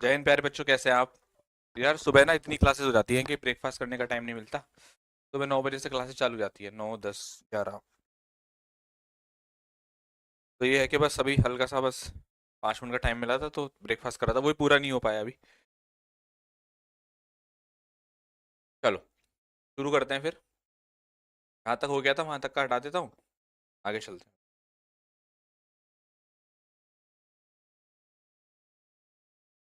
जय हिंद प्यारे बच्चों, कैसे हैं आप? यार सुबह ना इतनी क्लासेस हो जाती हैं कि ब्रेकफास्ट करने का टाइम नहीं मिलता। सुबह 9 बजे से क्लासेस चालू हो जाती है, 9, 10, 11। तो ये है कि बस अभी हल्का सा बस 5 मिनट का टाइम मिला था तो ब्रेकफास्ट करा था, वही पूरा नहीं हो पाया अभी। चलो शुरू करते हैं फिर। जहाँ तक हो गया था वहां तक का हटा देता हूँ, आगे चलते हैं।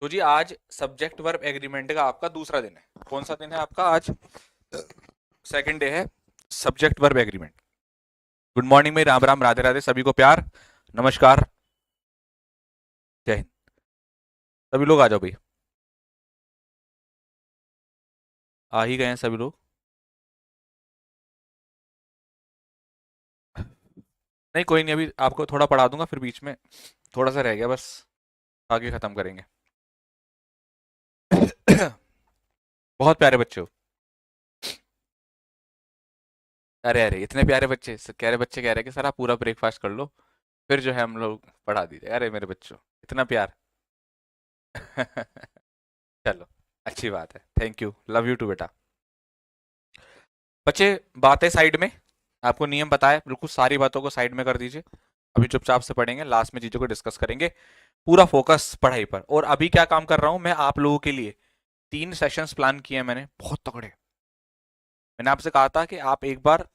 तो जी आज सब्जेक्ट वर्ब एग्रीमेंट का आपका दूसरा दिन है। कौन सा दिन है आपका आज? सेकंड डे है subject verb agreement. Good morning में राम राम राधे राधे, सभी को प्यार नमस्कार, जय हिंद। सभी लोग आ जाओ भाई। आ ही गए हैं सभी लोग। नहीं कोई नहीं, अभी आपको थोड़ा पढ़ा दूंगा, फिर बीच में थोड़ा सा रह गया बस, आगे खत्म करेंगे। बहुत प्यारे बच्चे हो। अरे अरे इतने प्यारे बच्चे, प्यारे बच्चे कह रहे हैं कि सर आप पूरा ब्रेकफास्ट कर लो, फिर जो है हम लोग पढ़ा दीजिए। अरे मेरे बच्चों, इतना प्यार। चलो, अच्छी बात है, thank you, love you too बेटा। बच्चे, बातें साइड में। आपको नियम पता है, बिल्कुल सारी बातों को साइड में कर दीजिए। अभी चुपचाप से पढ़ेंगे, लास्ट में चीजों को डिस्कस करेंगे। पूरा फोकस पढ़ाई पर। और अभी क्या काम कर रहा हूं मैं आप लोगों के लिए, 3 सेशंस प्लान किए हैं मैंने, बहुत तगड़े। मैंने आपसे कहा था कि आप एक बार,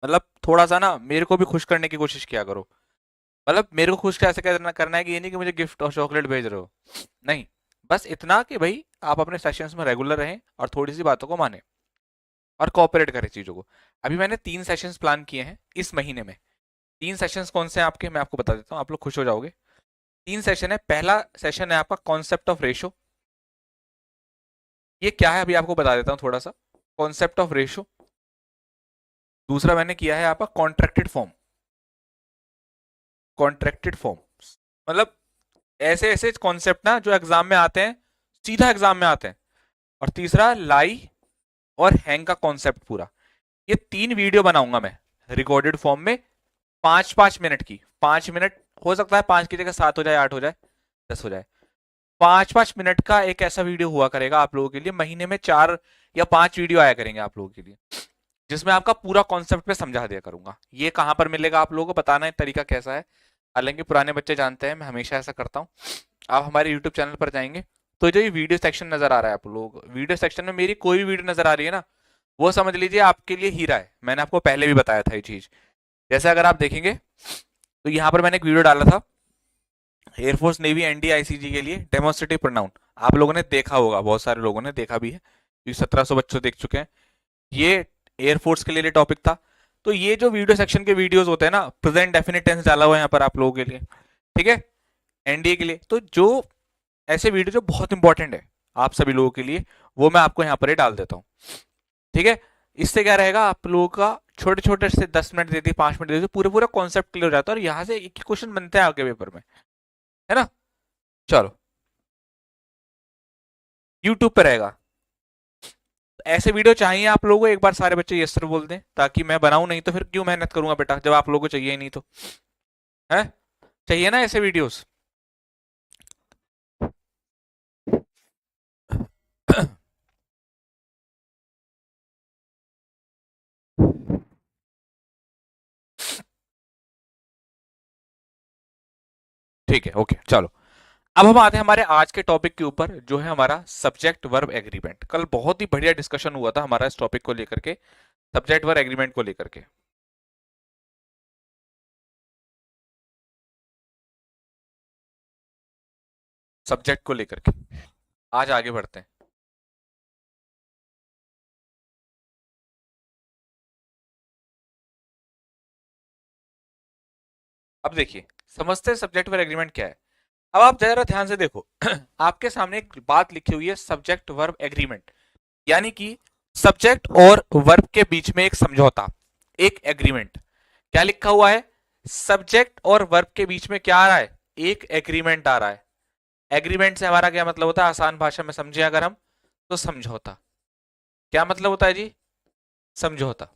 मतलब थोड़ा सा ना मेरे को भी खुश करने की कोशिश किया करो। मतलब मेरे को खुश कैसे करना करना है कि ये नहीं कि मुझे गिफ्ट और चॉकलेट भेज रहे हो, नहीं। बस इतना कि भाई आप अपने सेशंस में रेगुलर रहें और थोड़ी सी बातों को माने और कोऑपरेट करें चीजों को। अभी मैंने 3 सेशंस प्लान किए हैं इस महीने में। 3 सेशंस कौन से हैं आपके, मैं आपको बता देता हूँ, आप लोग खुश हो जाओगे। 3 सेशन है। पहला सेशन है आपका कॉन्सेप्ट ऑफ रेशो। ये क्या है अभी आपको बता देता हूँ थोड़ा सा। Concept of ratio. दूसरा मैंने किया है आपका कॉन्ट्रैक्टेड फॉर्म। कॉन्ट्रैक्टेड फॉर्म मतलब ऐसे ऐसे कॉन्सेप्ट ना जो एग्जाम में आते हैं, सीधा एग्जाम में आते हैं। और तीसरा लाई और हैंग का कॉन्सेप्ट पूरा। ये 3 वीडियो बनाऊंगा मैं रिकॉर्डेड फॉर्म में, 5-5 मिनट की। 5 मिनट, हो सकता है 5 की जगह 7 हो जाए, 8 हो जाए, 10 हो जाए। 5-5 मिनट का एक ऐसा वीडियो हुआ करेगा आप लोगों के लिए। महीने में 4 या 5 वीडियो आया करेंगे आप लोगों के लिए, जिसमें आपका पूरा कॉन्सेप्ट पे समझा दिया करूंगा। ये कहां पर मिलेगा आप लोगों को बताना है, तरीका कैसा है। हालांकि पुराने बच्चे जानते हैं मैं हमेशा ऐसा करता हूँ। आप हमारे यूट्यूब चैनल पर जाएंगे तो जो ये वीडियो सेक्शन नजर आ रहा है, आप लोग वीडियो सेक्शन में मेरी कोई भी वीडियो नजर आ रही है ना, वो समझ लीजिए आपके लिए हीरा है। मैंने आपको पहले भी बताया था ये चीज। जैसे अगर आप देखेंगे तो यहाँ पर मैंने एक वीडियो डाला था एयरफोर्स नेवी एनडी आईसीजी के लिए डेमोन्स्ट्रेटिव प्रोनाउन। आप लोगों ने देखा होगा, बहुत सारे लोगों ने देखा भी है, क्योंकि 1700 बच्चों देख चुके हैं। ये एयरफोर्स के लिए टॉपिक था। तो ये जो वीडियो सेक्शन के वीडियोस होते हैं ना, प्रेजेंट डेफिनेट टेंस डाला हुआ है यहाँ पर आप लोगों के लिए, ठीक है, एनडीए के लिए। तो जो ऐसे वीडियो जो बहुत इंपॉर्टेंट है आप सभी लोगों के लिए, वो मैं आपको यहाँ पर ही डाल देता हूँ, ठीक है। इससे क्या रहेगा, आप लोगों का छोटे छोटे से 10 मिनट दे दिए, 5 मिनट दे दिए, पूरे पूरा कॉन्सेप्ट क्लियर हो जाता है और यहाँ से एक ही क्वेश्चन बनते हैं आपके पेपर में, है ना। चलो, यूट्यूब पे रहेगा। ऐसे वीडियो चाहिए आप लोगों को, एक बार सारे बच्चे यस सर बोल दें ताकि मैं बनाऊं, नहीं तो फिर क्यों मेहनत करूंगा बेटा जब आप लोगों को चाहिए ही नहीं तो, है। चाहिए ना ऐसे वीडियोस। ठीक है, ओके, चलो। अब हम आते हैं हमारे आज के टॉपिक के ऊपर, जो है हमारा सब्जेक्ट वर्ब एग्रीमेंट। कल बहुत ही बढ़िया डिस्कशन हुआ था हमारा इस टॉपिक को लेकर के, सब्जेक्ट वर्ब एग्रीमेंट को लेकर के, सब्जेक्ट को लेकर के। आज आगे बढ़ते हैं। अब देखिए, समझते हैं सब्जेक्ट वर्ब एग्रीमेंट क्या है। अब आप जरा ध्यान से देखो। आपके सामने एक बात लिखी हुई है, सब्जेक्ट वर्ब एग्रीमेंट, यानी कि सब्जेक्ट और वर्ब के बीच में एक समझौता, एक एग्रीमेंट। क्या लिखा हुआ है? सब्जेक्ट और वर्ब के बीच में क्या आ रहा है? एक एग्रीमेंट आ रहा है। एग्रीमेंट से हमारा क्या मतलब होता है, आसान भाषा में समझे अगर हम, तो समझौता। क्या मतलब होता है जी? समझौता।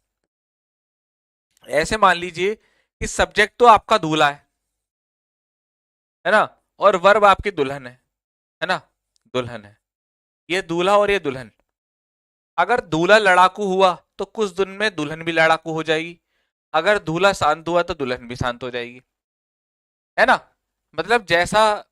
ऐसे मान लीजिए कि सब्जेक्ट तो आपका दूल्हा है ना, और वर्ब आपकी दुल्हन है ना। दुल्हन है। ये दूल्हा और ये दुल्हन। अगर दूल्हा लड़ाकू हुआ तो कुछ दिन में दुल्हन भी लड़ाकू हो जाएगी। अगर दूल्हा शांत हुआ तो दुल्हन भी शांत हो जाएगी, है ना। मतलब जैसा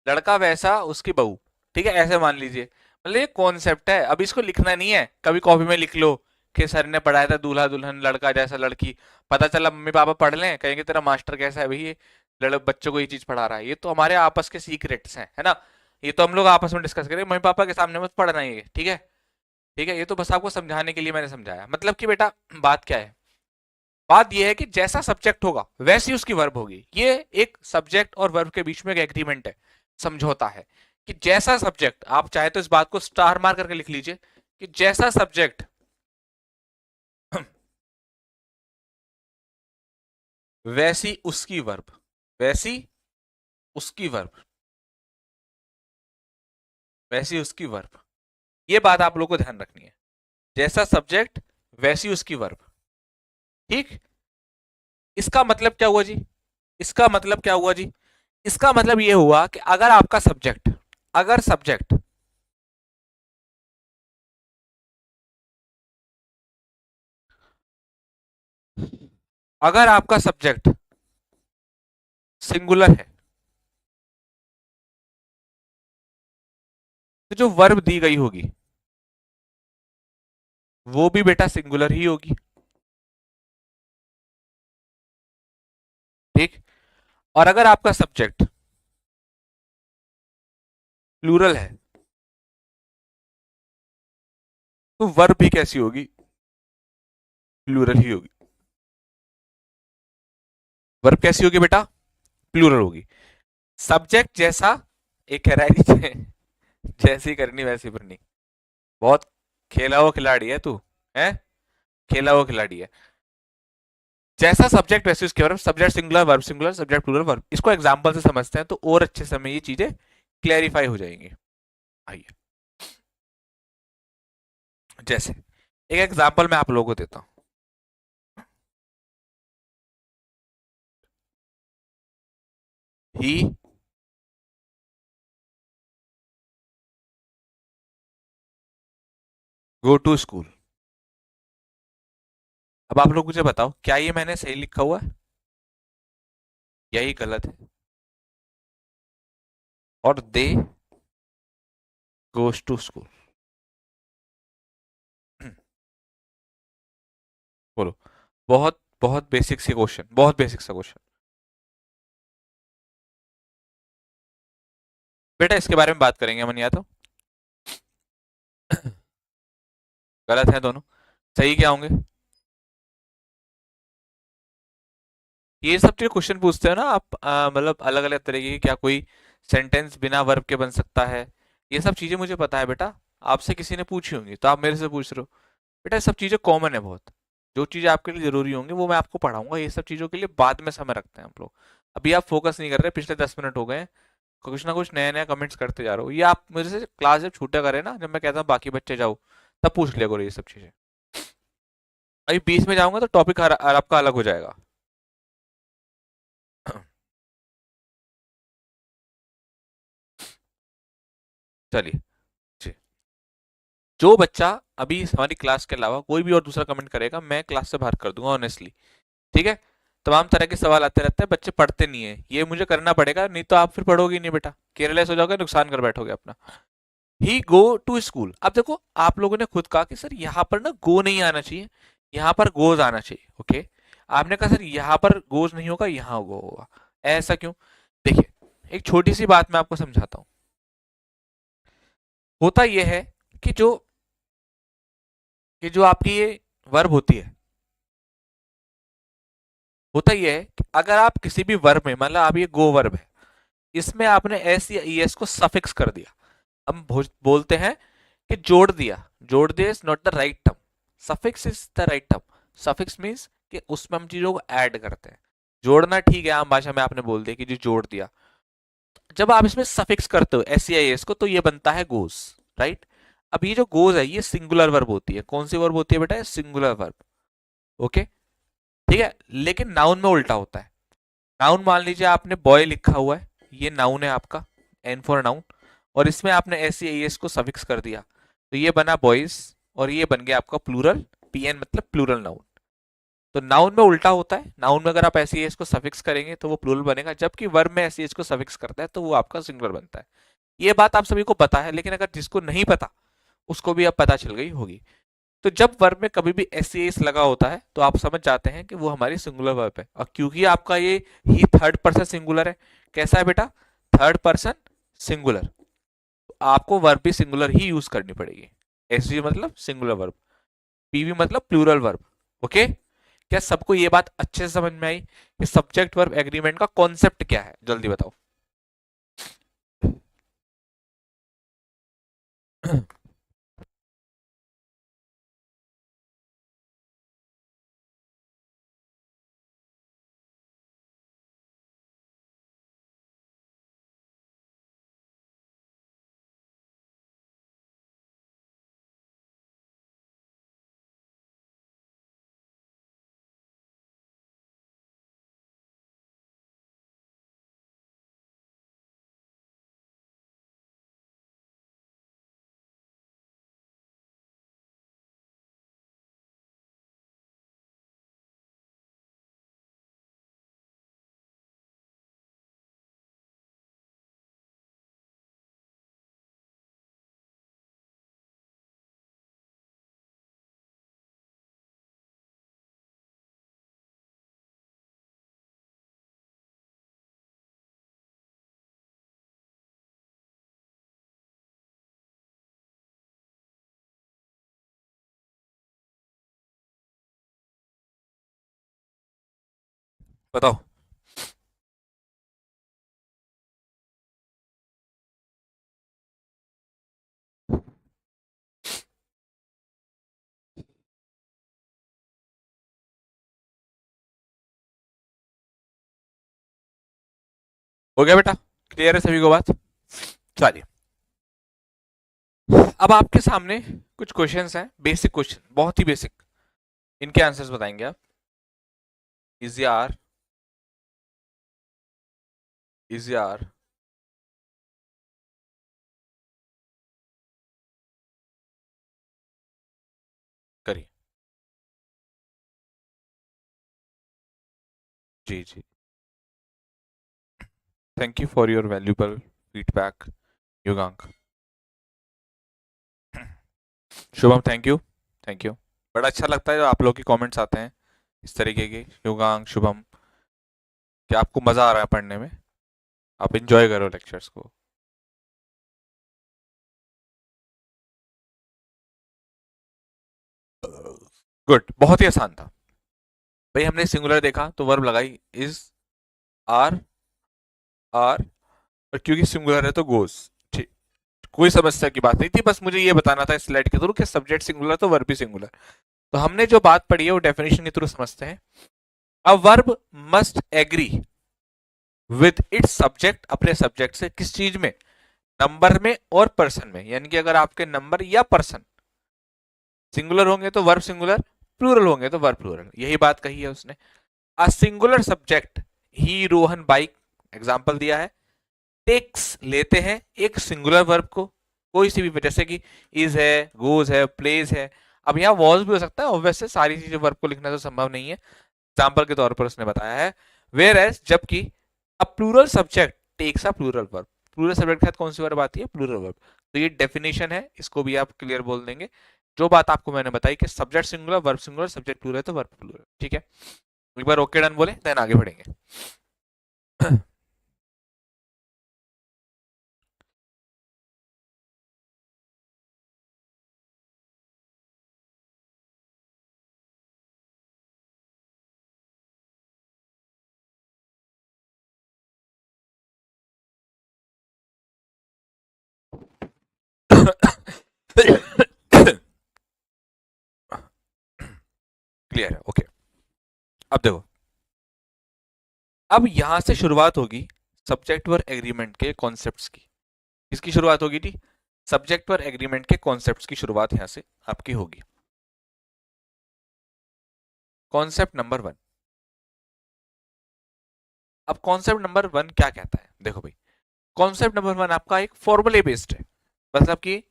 लड़का वैसा उसकी बहू। ठीक है, ऐसे मान लीजिए। मतलब ये कॉन्सेप्ट है, अब इसको लिखना नहीं है, कभी कॉपी में लिख लो कि सर ने पढ़ाया था दूल्हा दुल्हन लड़का जैसा लड़की। पता चला मम्मी पापा पढ़ लें, कहेंगे तेरा मास्टर कैसा है भाई, ये बच्चों को ये चीज पढ़ा रहा है। ये तो हमारे आपस के सीक्रेट्स हैं, है ना। ये तो हम लोग आपस में डिस्कस करें, मम्मी पापा के सामने मत पढ़ना ये, ठीक है। ठीक है, ये तो बस आपको समझाने के लिए मैंने समझाया। मतलब कि बेटा बात क्या है, बात यह है कि जैसा सब्जेक्ट होगा वैसी उसकी वर्ब होगी। ये एक सब्जेक्ट और वर्ब के बीच में एक एग्रीमेंट है, समझौता है, कि जैसा सब्जेक्ट, आप चाहे तो इस बात को स्टार मार करके लिख लीजिए, कि जैसा सब्जेक्ट वैसी उसकी वर्ब, वैसी उसकी वर्ब, वैसी उसकी वर्ब। ये बात आप लोगों को ध्यान रखनी है, जैसा सब्जेक्ट वैसी उसकी वर्ब। ठीक। इसका मतलब क्या हुआ जी, इसका मतलब क्या हुआ जी, इसका मतलब ये हुआ कि अगर आपका सब्जेक्ट, अगर सब्जेक्ट अगर आपका सब्जेक्ट सिंगुलर है, तो जो वर्ब दी गई होगी वो भी बेटा सिंगुलर ही होगी। ठीक। और अगर आपका सब्जेक्ट प्लूरल है तो वर्ब भी कैसी होगी, प्लूरल ही होगी। वर्ब कैसी होगी बेटा, प्लूरल होगी। सब्जेक्ट जैसा, एक कह रहा है जैसी करनी वैसी भरनी। बहुत खेला हुआ खिलाड़ी है तू, है खेला हुआ खिलाड़ी है। जैसा सब्जेक्ट वैसे उसके verb, subject singular verb singular, subject plural verb. इसको एग्जांपल से समझते हैं तो और अच्छे से हमें ये चीजें क्लैरिफाई हो जाएंगी। आइए, जैसे एक एग्जांपल मैं आप लोगों को देता हूं। ही गो टू स्कूल। अब आप लोग मुझे बताओ, क्या ये मैंने सही लिखा हुआ है, यही गलत है। और दे गोस टू स्कूल। बोलो। बहुत बहुत बेसिक सी क्वेश्चन, बहुत बेसिक सा क्वेश्चन। बेटा इसके बारे में बात करेंगे मन, या तो गलत है दोनों, सही क्या होंगे। ये सब जो क्वेश्चन पूछते हो ना आप, मतलब अलग अलग तरीके की, क्या कोई सेंटेंस बिना वर्ब के बन सकता है, ये सब चीजें मुझे पता है बेटा। आपसे किसी ने पूछी होंगी तो आप मेरे से पूछ रहे हो। बेटा ये सब चीजें कॉमन है बहुत। जो चीजें आपके लिए जरूरी होंगी वो मैं आपको पढ़ाऊंगा, ये सब चीजों के लिए बाद में समय रखते हैं हम लोग। अभी आप फोकस नहीं कर रहे, पिछले 10 मिनट हो गए हैं, कुछ ना कुछ नया नया कमेंट्स करते जा रहे हो। ये आप मेरे से क्लास जब छूटा करे ना, जब मैं कहता हूँ बाकी बच्चे जाओ, तब पूछ लिया करो ये सब चीजें। अभी बीच में जाऊंगा तो टॉपिक आपका अलग हो जाएगा। चलिए जी। जो बच्चा अभी हमारी क्लास के अलावा कोई भी और दूसरा कमेंट करेगा, मैं क्लास से बाहर कर दूंगा ऑनेस्टली। ठीक है। तमाम तरह के सवाल आते रहते हैं, बच्चे पढ़ते नहीं है, ये मुझे करना पड़ेगा, नहीं तो आप फिर पढ़ोगे नहीं बेटा, केयरलेस हो जाओगे, नुकसान कर बैठोगे अपना। ही गो टू स्कूल। अब देखो आप लोगों ने खुद कहा कि सर यहाँ पर ना गो नहीं आना चाहिए, यहाँ पर गोज आना चाहिए। ओके, आपने कहा सर यहाँ पर गोज नहीं होगा, यहाँ गो होगा। ऐसा क्यों? देखिए, एक छोटी सी बात मैं आपको समझाता हूँ। होता यह है कि जो आपकी ये वर्ब होती है, होता यह है कि अगर आप किसी भी वर्ब में, मतलब आप ये गो वर्ब है, इसमें आपने एस या ई एस को सफिक्स कर दिया। हम बोलते हैं कि जोड़ दिया, जोड़ दिया is not the right term, suffix is the right term. Suffix means कि उसमें हम चीजों को ऐड करते हैं। जोड़ना ठीक है, आम भाषा में आपने बोल दिया कि जो जोड़ दिया। जब आप इसमें सफिक्स करते हो एस या एस को, तो ये बनता है गोस, राइट। अब ये जो गोज है ये सिंगुलर वर्ब होती है। कौन सी वर्ब होती है बेटा? Singular verb. ओके, ठीक है। लेकिन नाउन में उल्टा होता है। नाउन मान लीजिए आपने बॉय लिखा हुआ है, ये नाउन है आपका, एन फॉर नाउन। और इसमें आपने एस सी एस को सफिक्स कर दिया, तो ये बना बॉयज, और ये बन गया आपका प्लूरल, पीएन मतलब प्लूरल नाउन। तो नाउन में उल्टा होता है, नाउन में अगर आप एस सी एस को सफिक्स करेंगे तो वो प्लूरल बनेगा, जबकि वर्ब में एस सी एस को सफिक्स करता है तो वो आपका सिंगुलर बनता है। ये बात आप सभी को पता है, लेकिन अगर जिसको नहीं पता उसको भी अब पता चल गई होगी। तो जब वर्ब में कभी भी एस सी एस लगा होता है तो आप समझ जाते हैं कि वो हमारी सिंगुलर वर्ब है। और क्योंकि आपका ये ही थर्ड पर्सन सिंगुलर है, कैसा है बेटा, थर्ड पर्सन सिंगुलर, तो आपको वर्ब भी सिंगुलर ही यूज करनी पड़ेगी। एस मतलब सिंगुलर वर्ब, पीवी मतलब प्लूरल वर्ब। ओके, क्या सबको ये बात अच्छे से समझ में आई कि सब्जेक्ट वर्ब एग्रीमेंट का कॉन्सेप्ट क्या है, जल्दी बताओ। बताओ। हो गया बेटा, क्लियर है सभी को बात। चलिए, अब आपके सामने कुछ क्वेश्चंस हैं, बेसिक क्वेश्चन, बहुत ही बेसिक, इनके आंसर्स बताएंगे आप। इजी आर, इजी आर, करिए। जी जी, thank you for your valuable feedback Yugank. Shubham, thank you, thank you. बड़ा अच्छा लगता है जब आप लोग के कमेंट्स आते हैं इस तरीके के, युगांक, शुभम, कि आपको मजा आ रहा है पढ़ने में, आप इंजॉय करो लेक्चर्स को। गुड, बहुत ही आसान था भाई। हमने सिंगुलर देखा तो वर्ब लगाई इज, आर, आर, और क्योंकि सिंगुलर है तो गोस। ठीक, कोई समस्या की बात नहीं थी, बस मुझे ये बताना था स्लाइड के थ्रू कि सब्जेक्ट सिंगुलर तो वर्ब भी सिंगुलर। तो हमने जो बात पढ़ी है वो डेफिनेशन के थ्रू समझते हैं। A verb must agree with its subject, अपने सब्जेक्ट से, किस चीज में, नंबर में और पर्सन में। यानी कि अगर आपके नंबर या पर्सन सिंगुलर होंगे तो वर्ब सिंगुलर, प्लूरल होंगे तो वर्ब प्लूरल, यही बात कही है उसने। A singular subject, he, Rohan, bike, example दिया है, टेक्स लेते हैं एक सिंगुलर वर्ब को, कोई सी भी, जैसे कि इज है, गोज है, प्लेज है। अब यहाँ वॉज भी हो सकता है, वैसे सारी चीजें वर्ब को लिखना तो संभव नहीं है, एग्जाम्पल के तौर पर उसने बताया है। वेयर एज, जबकि a plural subject takes a plural verb, plural subject के साथ कौन सी वर्ब आती है, प्लूरल वर्ब। तो ये डेफिनेशन है, इसको भी आप क्लियर बोल देंगे। जो बात आपको मैंने बताई कि subject singular, verb singular, subject plural है तो वर्ब प्लूरल, ठीक है। एक बार ओके डन बोले, देन आगे बढ़ेंगे। क्लियर है, ओके। अब देखो, अब यहां से शुरुआत होगी सब्जेक्ट वर्ब एग्रीमेंट के कॉन्सेप्ट्स की। किसकी शुरुआत होगी थी, सब्जेक्ट वर्ब एग्रीमेंट के कॉन्सेप्ट्स की शुरुआत यहां से आपकी होगी। Concept number one. अब कॉन्सेप्ट नंबर वन क्या कहता है, देखो भाई, कॉन्सेप्ट नंबर 1 आपका एक फॉर्मूले बेस्ड है। मतलब कि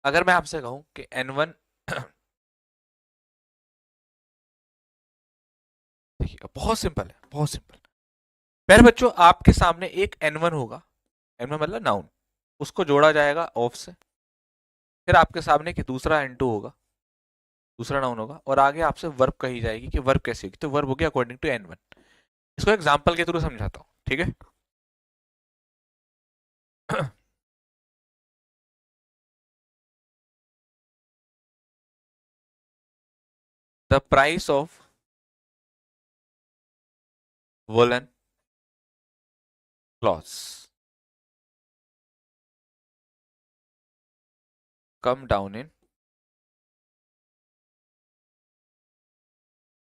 अगर मैं आपसे कहूं कि N1 देखिए बहुत सिंपल है, बहुत सिंपल। पहले बच्चों आपके सामने एक N1 होगा, N1 मतलब नाउन, उसको जोड़ा जाएगा ऑफ से। फिर आपके सामने कि दूसरा N2 होगा, दूसरा नाउन होगा, और आगे आपसे वर्ब कही जाएगी कि वर्ब कैसी होगी, तो वर्ब होगी अकॉर्डिंग टू N1। इसको एग्जांपल के थ्रू समझाता हूं, ठीक है। The price of woollen clothes come down in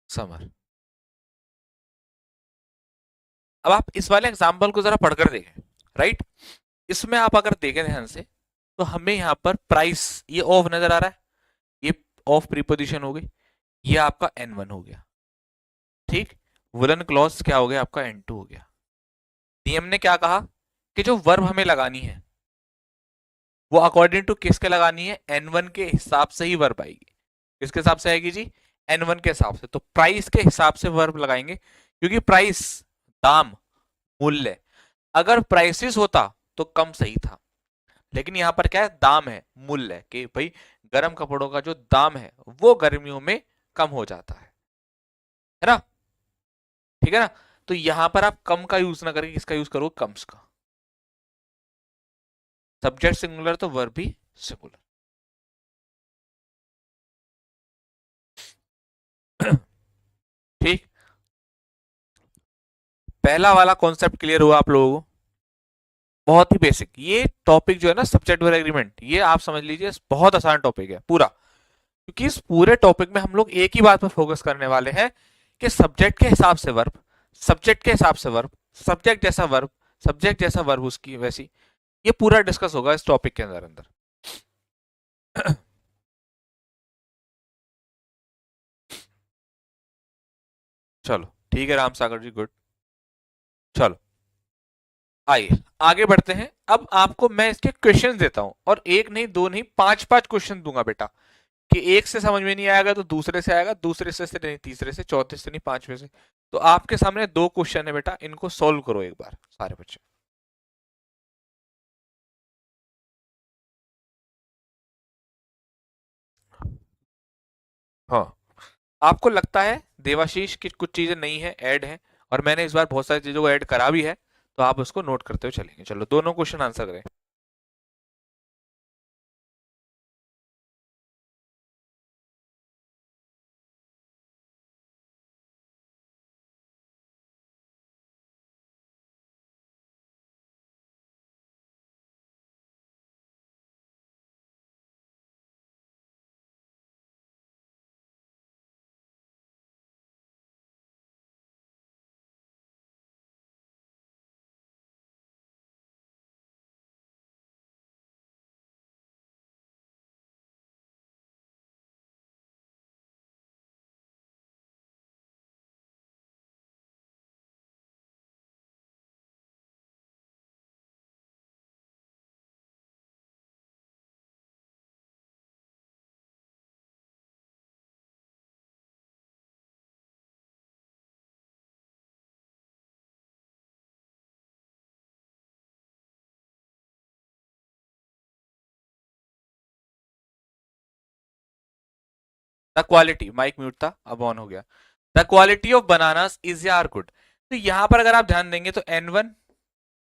summer. अब आप इस वाले एग्जाम्पल को जरा पढ़कर देखें, राइट। इसमें आप अगर देखें ध्यान से, तो हमें यहाँ पर प्राइस, ये ऑफ नजर आ रहा है, ये ऑफ प्रीपोजिशन हो गई, ये आपका N1 हो गया, ठीक। वुलन क्लॉथ क्या हो गया आपका N2 हो गया। नियम ने क्या कहा कि जो वर्ब हमें लगानी है वो अकॉर्डिंग टू किसके लगानी है, N1 के हिसाब से ही वर्ब आएगी। किसके हिसाब से आएगी जी, N1 के हिसाब से। तो प्राइस के हिसाब से वर्ब लगाएंगे, क्योंकि प्राइस दाम, मूल्य। अगर प्राइसेस होता तो कम सही था, लेकिन यहां पर क्या है, दाम है, मूल्य, कि भाई गर्म कपड़ों का जो दाम है वो गर्मियों में कम हो जाता है ना, ठीक है ना। तो यहां पर आप कम का यूज ना करके किसका यूज करो, कम्स का। सब्जेक्ट सिंगुलर तो वर्ब भी सिंगुलर। ठीक, पहला वाला कॉन्सेप्ट क्लियर हुआ आप लोगों को, बहुत ही बेसिक। ये टॉपिक जो है ना सब्जेक्ट वर्ब एग्रीमेंट, ये आप समझ लीजिए बहुत आसान टॉपिक है पूरा, क्योंकि इस पूरे टॉपिक में हम लोग एक ही बात पर फोकस करने वाले हैं कि सब्जेक्ट के हिसाब से वर्ब, सब्जेक्ट के हिसाब से वर्ब, सब्जेक्ट जैसा वर्ब, सब्जेक्ट जैसा वर्ब उसकी वैसी, ये पूरा डिस्कस होगा इस टॉपिक के अंदर अंदर। चलो ठीक है राम सागर जी, गुड। चलो आइए आगे बढ़ते हैं। अब आपको मैं इसके क्वेश्चन देता हूं, और एक नहीं, दो नहीं, पांच पांच क्वेश्चन दूंगा बेटा, कि एक से समझ में नहीं आएगा तो दूसरे से आएगा, दूसरे से नहीं, तीसरे से, चौथे से नहीं, पांचवे से। तो आपके सामने दो क्वेश्चन है बेटा, इनको सॉल्व करो एक बार सारे बच्चे। हाँ, आपको लगता है देवाशीष की कुछ चीजें नहीं है, ऐड है, और मैंने इस बार बहुत सारी चीजों को ऐड करा भी है, तो आप उसको नोट करते हुए चलेंगे। चलो दोनों क्वेश्चन आंसर करें। द क्वालिटी, माइक म्यूट था अब ऑन हो गया। The quality of bananas is are good. तो यहां पर अगर आप ध्यान देंगे तो N1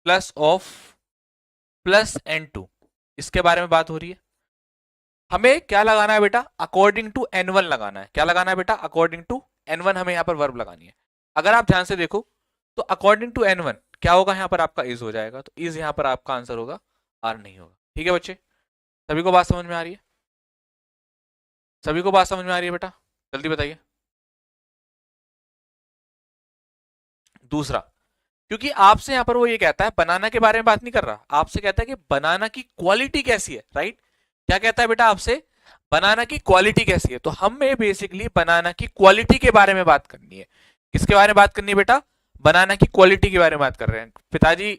plus of plus N2, इसके बारे में बात हो रही है। हमें क्या लगाना है बेटा, अकॉर्डिंग टू N1 लगाना है। क्या लगाना है बेटा, अकॉर्डिंग टू N1 हमें यहाँ पर वर्ब लगानी है। अगर आप ध्यान से देखो तो अकॉर्डिंग टू N1 क्या होगा, यहाँ पर आपका इज हो जाएगा, तो इज यहाँ पर आपका आंसर होगा, आर नहीं होगा। ठीक है बच्चे, सभी को बात समझ में आ रही है, सभी को बात समझ में आ रही है बेटा, जल्दी बताइए। दूसरा, क्योंकि आपसे यहां पर वो ये कहता है, बनाना के बारे में बात नहीं कर रहा, आपसे कहता है कि बनाना की क्वालिटी कैसी है, राइट। क्या कहता है बेटा आपसे, बनाना की क्वालिटी कैसी है। तो हमें बेसिकली बनाना की क्वालिटी के बारे में बात करनी है। किसके बारे में बात करनी है बेटा, बनाना की क्वालिटी के बारे में बात कर रहे हैं। पिताजी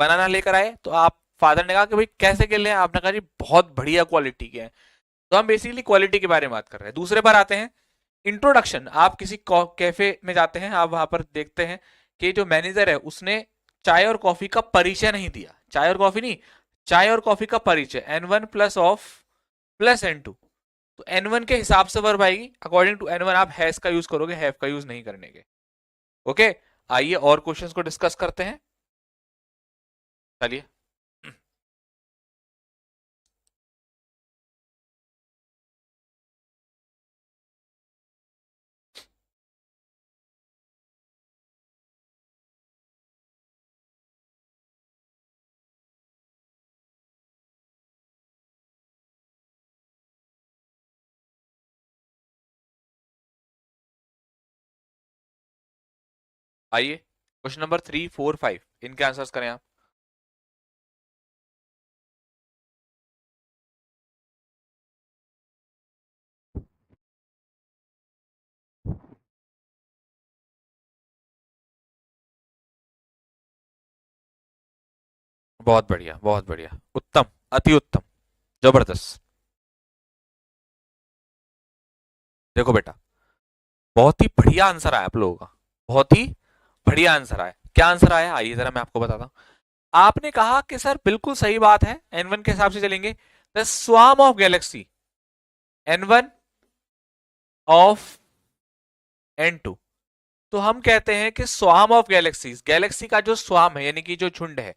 बनाना लेकर आए तो आप फादर ने कहा कि भाई कैसे केले हैं, आपने कहा जी बहुत बढ़िया क्वालिटी के हैं। तो हम बेसिकली क्वालिटी के बारे में बात कर रहे हैं। दूसरे पर आते हैं इंट्रोडक्शन। आप किसी कैफे में जाते हैं, आप वहां पर देखते हैं कि जो मैनेजर है उसने चाय और कॉफी का परिचय नहीं दिया, चाय और कॉफी नहीं, चाय और कॉफी का परिचय N1 plus of plus N2। तो N1 के हिसाब से वर्ब आएगी, अकॉर्डिंग टू N1 आप हैज का यूज करोगे, हैव का यूज नहीं करने के। ओके, आइए और क्वेश्चंस को डिस्कस करते हैं। चलिए आइए क्वेश्चन नंबर 3, 4, 5 इनके आंसर्स करें आप। बहुत बढ़िया, बहुत बढ़िया, उत्तम, अति उत्तम, जबरदस्त। देखो बेटा, बहुत ही बढ़िया आंसर आया आप लोगों का, बहुत ही बढ़िया आंसर आया। क्या आंसर आया आइए जरा मैं आपको बताता हूँ। आपने कहा कि सर बिल्कुल सही बात है, N1 के हिसाब से चलेंगे, the swarm of Galaxy, N1 of N2। तो हम कहते हैं कि स्वार्म ऑफ गैलेक्सीज, गैलेक्सी का जो स्वार्म है यानी कि जो झुंड है,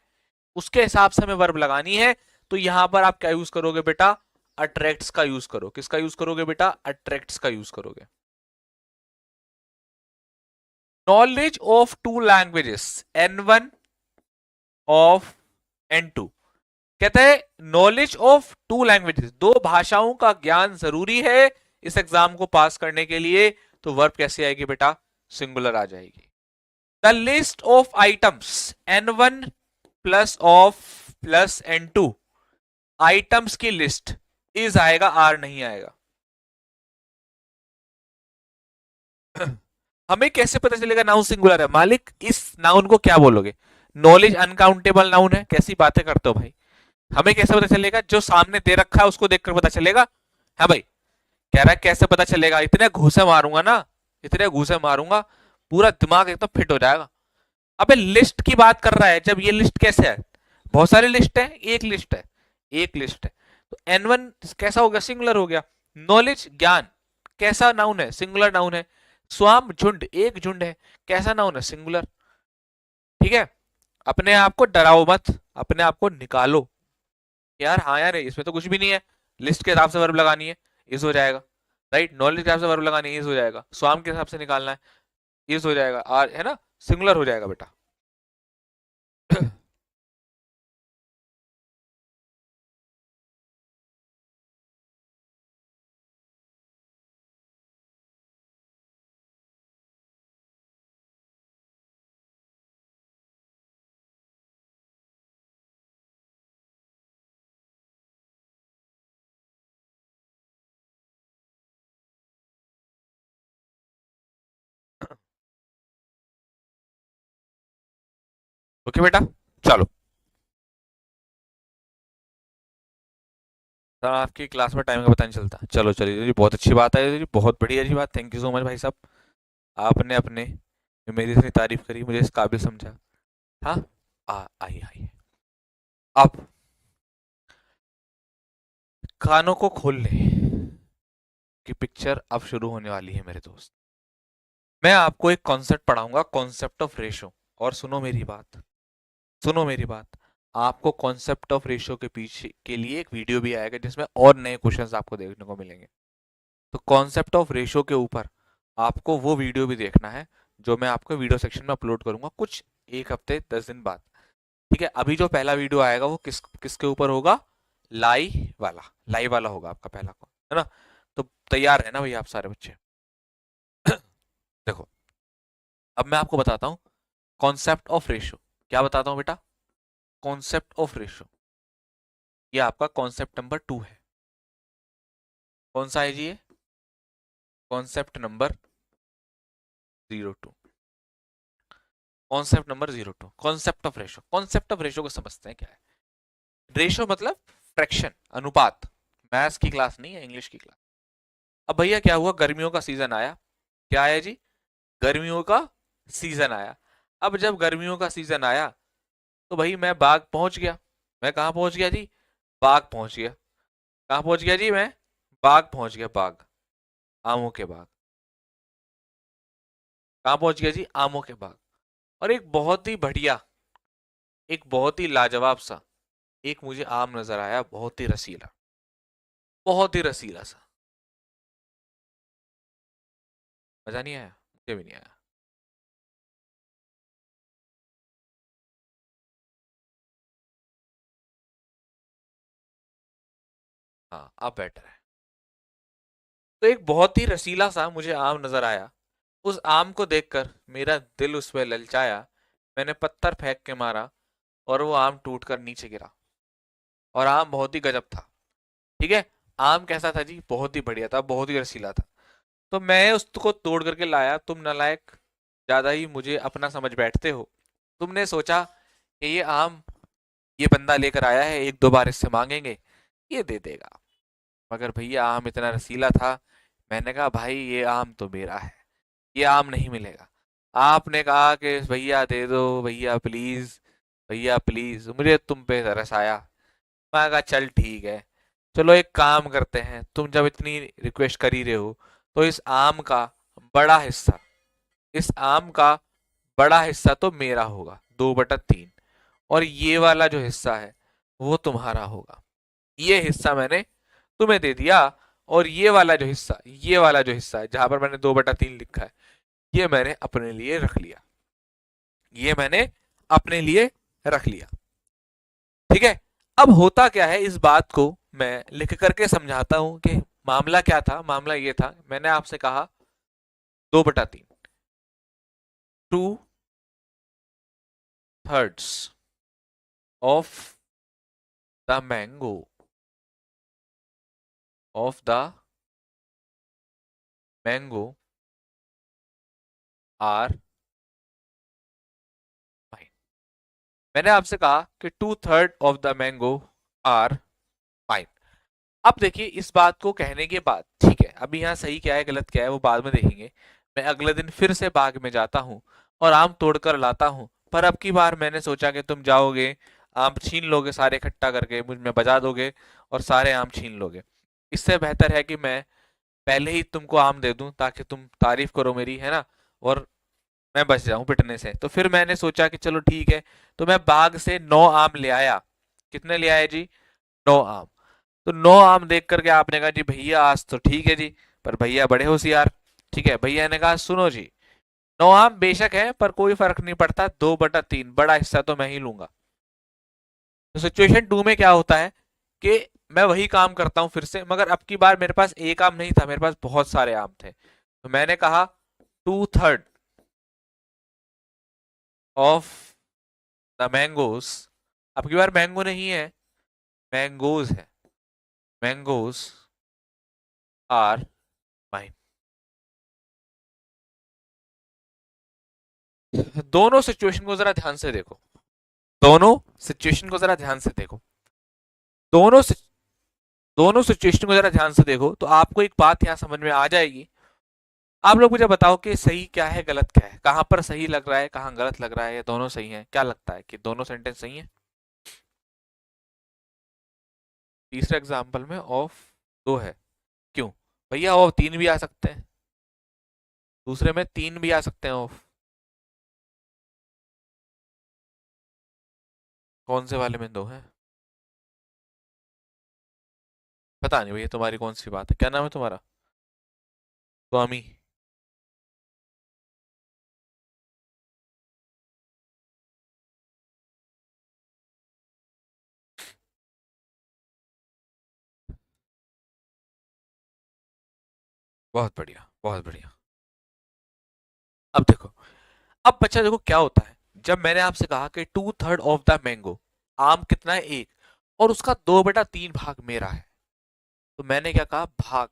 उसके हिसाब से हमें वर्ब लगानी है। तो यहां पर आप क्या यूज करोगे बेटा, अट्रैक्ट्स का यूज करो। किसका यूज करोगे बेटा, अट्रैक्ट्स का यूज करोगे। Knowledge of to languages, N1 of N2। कहते हैं नॉलेज ऑफ टू लैंग्वेजेस, दो भाषाओं का ज्ञान जरूरी है इस एग्जाम को पास करने के लिए। तो वर्ब कैसे आएगी बेटा, सिंगुलर आ जाएगी। The list of items, N1 plus of plus N2, items की लिस्ट, इज आएगा, आर नहीं आएगा। हमें कैसे पता चलेगा नाउन सिंगुलर है, मालिक इस नाउन को क्या बोलोगे। नॉलेज अनकाउंटेबल नाउन है, कैसी बातें करते हो भाई। हमें कैसे पता चलेगा, जो सामने दे रखा है उसको देखकर पता चलेगा। हाँ भाई, कह रहा है कैसे पता चलेगा, इतने घूसे मारूंगा ना, इतने घूसे मारूंगा पूरा दिमाग एकदम फिट हो जाएगा। अबे लिस्ट की बात कर रहा है, जब ये लिस्ट कैसे है, बहुत सारी लिस्ट है, एक लिस्ट है, एक लिस्ट है। तो N1 कैसा हो गया, सिंगुलर हो गया। नॉलेज ज्ञान कैसा नाउन है, सिंगुलर नाउन है। स्वाम झुंड, एक झुंड है, कैसा नाउन है, सिंगुलर। ठीक है, अपने आप को डराओ मत, अपने आप को निकालो यार। हाँ यार इसमें तो कुछ भी नहीं है, लिस्ट के हिसाब से वर्ब लगानी है, इज हो जाएगा। राइट, नॉलेज के हिसाब से वर्ब लगानी है, इज हो जाएगा। स्वाम के हिसाब से निकालना है, इज हो जाएगा, आर है ना, सिंगुलर हो जाएगा बेटा। ओके बेटा, चलो। सर आपकी क्लास में टाइम का पता नहीं चलता, चलो चलिए जी, बहुत अच्छी बात है जी, बहुत बढ़िया जी बात, थैंक यू सो मच भाई साहब। आपने अपने मेरी इतनी तारीफ करी, मुझे इस काबिल समझा। हाँ, आइए आइए, अब कानों को खोल ले कि पिक्चर अब शुरू होने वाली है मेरे दोस्त। मैं आपको एक कॉन्सेप्ट पढ़ाऊंगा, कॉन्सेप्ट ऑफ रेशो। और सुनो मेरी बात, सुनो मेरी बात, आपको कॉन्सेप्ट ऑफ रेशो के पीछे के लिए एक वीडियो भी आएगा जिसमें और नए क्वेश्चंस आपको देखने को मिलेंगे। तो कॉन्सेप्ट ऑफ रेशो के ऊपर आपको वो वीडियो भी देखना है, जो मैं आपको वीडियो सेक्शन में अपलोड करूंगा कुछ एक हफ्ते 10 दिन बाद। ठीक है, अभी जो पहला वीडियो आएगा वो किसके ऊपर होगा, लाई वाला होगा आपका पहला कौन, है ना। तो तैयार है ना भैया आप सारे बच्चे। देखो, अब मैं आपको बताता हूँ कॉन्सेप्ट ऑफ रेशो। क्या बताता हूँ बेटा, कॉन्सेप्ट ऑफ रेशो। ये आपका कॉन्सेप्ट नंबर 2 है। कौन सा है जी ये, concept number 02। Concept number 02, concept of ratio. Concept of ratio को समझते हैं क्या है। रेशो मतलब फ्रैक्शन, अनुपात। मैथ्स की क्लास नहीं है, इंग्लिश की क्लास। अब भैया क्या हुआ, गर्मियों का सीजन आया। क्या आया जी, गर्मियों का सीजन आया। अब जब गर्मियों का सीजन आया तो भाई मैं बाग पहुंच गया। मैं कहाँ पहुंच गया जी, बाग पहुंच गया। कहाँ पहुंच गया जी, मैं बाग पहुंच गया, बाग, आमों के बाग। कहाँ पहुंच गया जी, आमों के बाग। और एक बहुत ही बढ़िया, एक बहुत ही लाजवाब सा एक मुझे आम नजर आया, बहुत ही रसीला, बहुत ही रसीला सा। मजा नहीं आया, मुझे भी नहीं आया। हाँ अब बेटर है। तो एक बहुत ही रसीला सा मुझे आम नजर आया। उस आम को देखकर मेरा दिल उस पर ललचाया। मैंने पत्थर फेंक के मारा और वो आम टूटकर नीचे गिरा। और आम बहुत ही गजब था। ठीक है, आम कैसा था जी, बहुत ही बढ़िया था, बहुत ही रसीला था। तो मैं उसको तोड़ करके लाया। तुम नालायक ज्यादा ही मुझे अपना समझ बैठते हो। तुमने सोचा कि ये आम, ये बंदा लेकर आया है, एक दो बार इससे मांगेंगे, ये दे देगा। मगर भैया आम इतना रसीला था। मैंने कहा भाई ये आम तो मेरा है, ये आम नहीं मिलेगा। आपने कहा कि भैया दे दो, भैया प्लीज, भैया प्लीज, मुझे तुम पे तरस आया। मैं कहा चल ठीक है, चलो एक काम करते हैं, तुम जब इतनी रिक्वेस्ट कर ही रहे हो तो इस आम का बड़ा हिस्सा, इस आम का बड़ा हिस्सा तो मेरा होगा, 2/3। और ये वाला जो हिस्सा है वो तुम्हारा होगा। ये हिस्सा मैंने तुम्हें दे दिया। और ये वाला जो हिस्सा, ये वाला जो हिस्सा है जहां पर मैंने 2/3 लिखा है, ये मैंने अपने लिए रख लिया। ये मैंने अपने लिए रख लिया। ठीक है। अब होता क्या है, इस बात को मैं लिख करके समझाता हूं कि मामला क्या था। मामला ये था, मैंने आपसे कहा 2/3, 2/3 of the mango, of the mango are mine. मैंने आपसे कहा कि 2/3 of the mango are mine. अब देखिए इस बात को कहने के बाद, ठीक है, अभी यहाँ सही क्या है गलत क्या है वो बाद में देखेंगे। मैं अगले दिन फिर से बाग में जाता हूँ और आम तोड़कर लाता हूँ। पर अब की बार मैंने सोचा कि तुम जाओगे, आम छीन लोगे सारे इकट्ठा करके, मुझ में बजा दोगे और सारे आम छीन लोगे। इससे बेहतर है कि मैं पहले ही तुमको आम दे दूं ताकि तुम तारीफ करो मेरी, है ना, और मैं बच जाऊं पिटने से। तो फिर मैंने सोचा कि चलो ठीक है, तो मैं बाग से 9 आम ले आया। कितने ले आए जी, 9 आम। तो 9 आम देख करके आपने कहा जी भैया आज तो ठीक है जी, पर भैया बड़े होशियार। ठीक है, भैया ने कहा सुनो जी, 9 आम बेशक है पर कोई फर्क नहीं पड़ता, 2/3 बड़ा हिस्सा तो मैं ही लूंगा। तो सिचुएशन 2 में क्या होता है कि मैं वही काम करता हूं फिर से, मगर अब की बार मेरे पास एक आम नहीं था, मेरे पास बहुत सारे आम थे। तो मैंने कहा 2/3 ऑफ द मैंगोज। अब की बार मैंगो नहीं है, मैंगोज है। Mangoes are mine. दोनों सिचुएशन को जरा ध्यान से देखो, दोनों सिचुएशन को जरा ध्यान से देखो, दोनों दोनों सिचुएशन को जरा ध्यान से देखो तो आपको एक बात यहाँ समझ में आ जाएगी। आप लोग मुझे बताओ कि सही क्या है गलत क्या है, कहां पर सही लग रहा है कहां गलत लग रहा है, या दोनों सही है। क्या लगता है कि दोनों सेंटेंस सही है। तीसरे एग्जाम्पल में ऑफ 2 है, क्यों भैया, ऑफ 3 भी आ सकते हैं, दूसरे में 3 भी आ सकते हैं ऑफ। कौन से वाले में 2 है, पता नहीं भैया तुम्हारी कौन सी बात है। क्या नाम है तुम्हारा, स्वामी। बहुत बढ़िया, बहुत बढ़िया। अब देखो, अब बच्चा देखो क्या होता है, जब मैंने आपसे कहा कि 2/3 ऑफ द मैंगो, आम कितना है, एक, और उसका 2/3 भाग मेरा है। तो मैंने क्या कहा, भाग।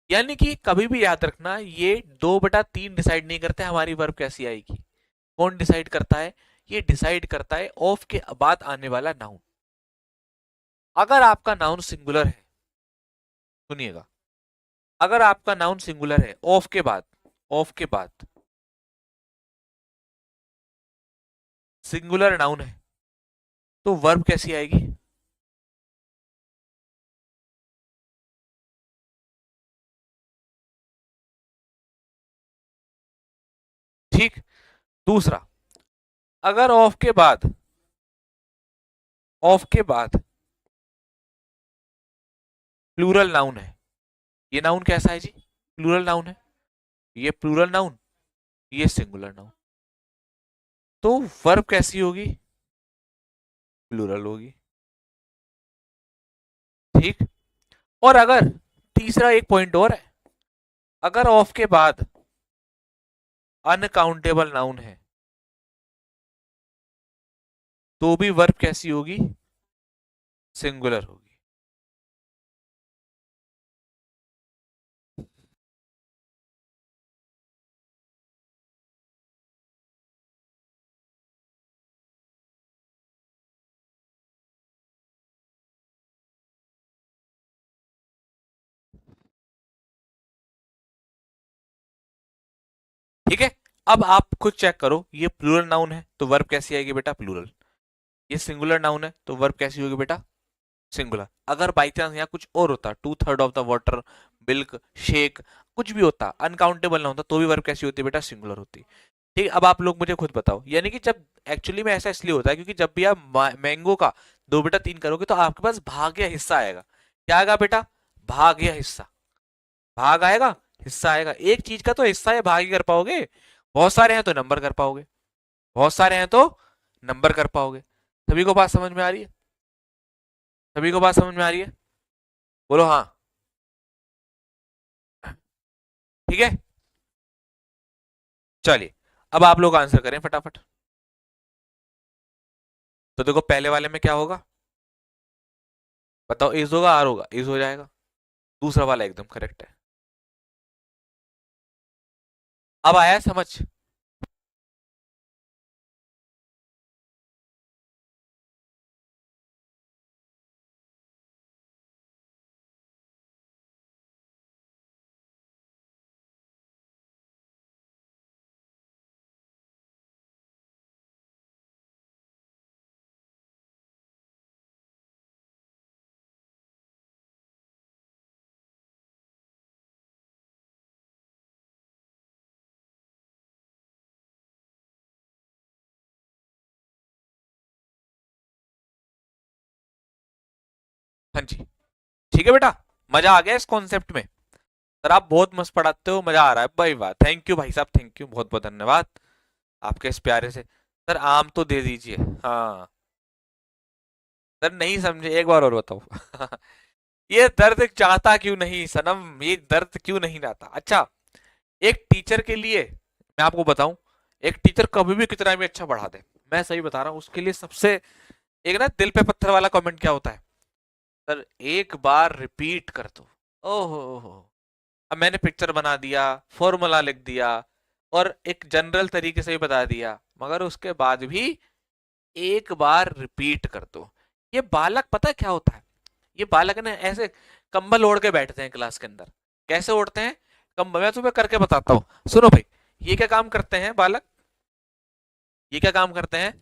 यानी कि कभी भी याद रखना, ये 2/3 डिसाइड नहीं करते हमारी वर्ब कैसी आएगी। कौन डिसाइड करता है? ये डिसाइड करता है ऑफ के बाद आने वाला नाउन। अगर आपका नाउन सिंगुलर है, सुनिएगा, अगर आपका नाउन सिंगुलर है, ऑफ के बाद, ऑफ के बाद सिंगुलर नाउन है, तो वर्ब कैसी आएगी? ठीक। दूसरा, अगर ऑफ के बाद, ऑफ के बाद प्लूरल नाउन है, ये नाउन कैसा है जी? प्लूरल नाउन है। ये प्लूरल नाउन, ये सिंगुलर नाउन, तो वर्ब कैसी होगी? प्लूरल होगी। ठीक। और अगर तीसरा एक पॉइंट और है, अगर ऑफ के बाद अनकाउंटेबल नाउन है, तो भी वर्ब कैसी होगी? सिंगुलर होगी। ठीक है। अब आप खुद चेक करो, ये प्लूरल नाउन है तो वर्ब कैसी आएगी बेटा? प्लूरल। ये सिंगुलर नाउन है तो वर्ब कैसी होगी बेटा? सिंगुलर। अगर बाई चांस यहाँ कुछ और होता, 2/3 of the water, milk, shake, कुछ भी होता, अनकाउंटेबल ना होता, तो भी वर्ब कैसी होती बेटा? सिंगुलर होती। ठीक। अब आप लोग मुझे खुद बताओ, यानी कि जब एक्चुअली में ऐसा इसलिए होता है क्योंकि जब भी आप मैंगो का 2/3 करोगे तो आपके पास भाग या हिस्सा आएगा। क्या आएगा बेटा? भाग या हिस्सा। भाग आएगा, हिस्सा आएगा। एक चीज का तो हिस्सा या भाग ही कर पाओगे, बहुत सारे हैं तो नंबर कर पाओगे, बहुत सारे हैं तो नंबर कर पाओगे। सभी को बात समझ में आ रही है? सभी को बात समझ में आ रही है? बोलो हाँ। ठीक है, चलिए अब आप लोग आंसर करें फटाफट। तो देखो पहले वाले में क्या होगा बताओ? इज होगा, आर होगा, इज हो जाएगा। दूसरा वाला एकदम करेक्ट है। अब आया समझ? हाँ जी। ठीक है बेटा, मजा आ गया इस कॉन्सेप्ट में? सर आप बहुत मस्त पढ़ाते हो, मजा आ रहा है भाई। वाह, थैंक यू भाई साहब, थैंक यू, बहुत बहुत धन्यवाद आपके इस प्यारे से। सर आम तो दे दीजिए। हाँ सर, नहीं समझे, एक बार और बताओ। ये दर्द चाहता क्यों नहीं सनम, ये दर्द क्यों नहीं लाता? अच्छा, एक टीचर के लिए मैं आपको बताऊं, एक टीचर कभी भी कितना भी अच्छा पढ़ा दे, मैं सही बता रहा हूँ, उसके लिए सबसे एक ना दिल पे पत्थर वाला कमेंट क्या होता है? सर एक बार रिपीट कर दो। ओहो, अब मैंने पिक्चर बना दिया, फॉर्मूला लिख दिया और एक जनरल तरीके से भी बता दिया, मगर उसके बाद भी एक बार रिपीट कर दो। ये बालक पता है क्या होता है? ये बालक ने ऐसे कंबल ओढ़ के बैठते हैं क्लास के अंदर। कैसे ओढ़ते हैं कंबल? मैं तुम्हें करके बताता हूँ, सुनो भाई। ये क्या काम करते हैं बालक? ये क्या काम करते हैं?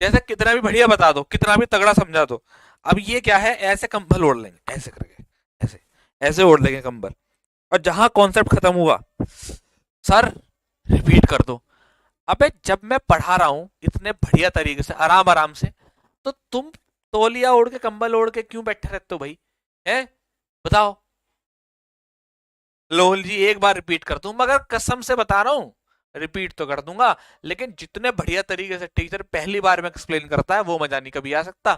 जैसे कितना भी बढ़िया बता दो, कितना भी तगड़ा समझा दो, अब ये क्या है, ऐसे कंबल ओढ़ लेंगे, ऐसे करके, ऐसे ऐसे ओढ़ लेंगे कंबल, और जहां कॉन्सेप्ट खत्म हुआ, सर रिपीट कर दो। अबे जब मैं पढ़ा रहा हूं इतने बढ़िया तरीके से, आराम आराम से, तो तुम तौलिया ओढ़ के, कंबल ओढ़ के क्यों बैठे रहते हो भाई? है, बताओ। लोल जी एक बार रिपीट कर दूं, मगर कसम से बता रहा हूं, रिपीट तो कर दूंगा, लेकिन जितने बढ़िया तरीके से टीचर पहली बार में एक्सप्लेन करता है वो मजा नहीं कभी आ सकता,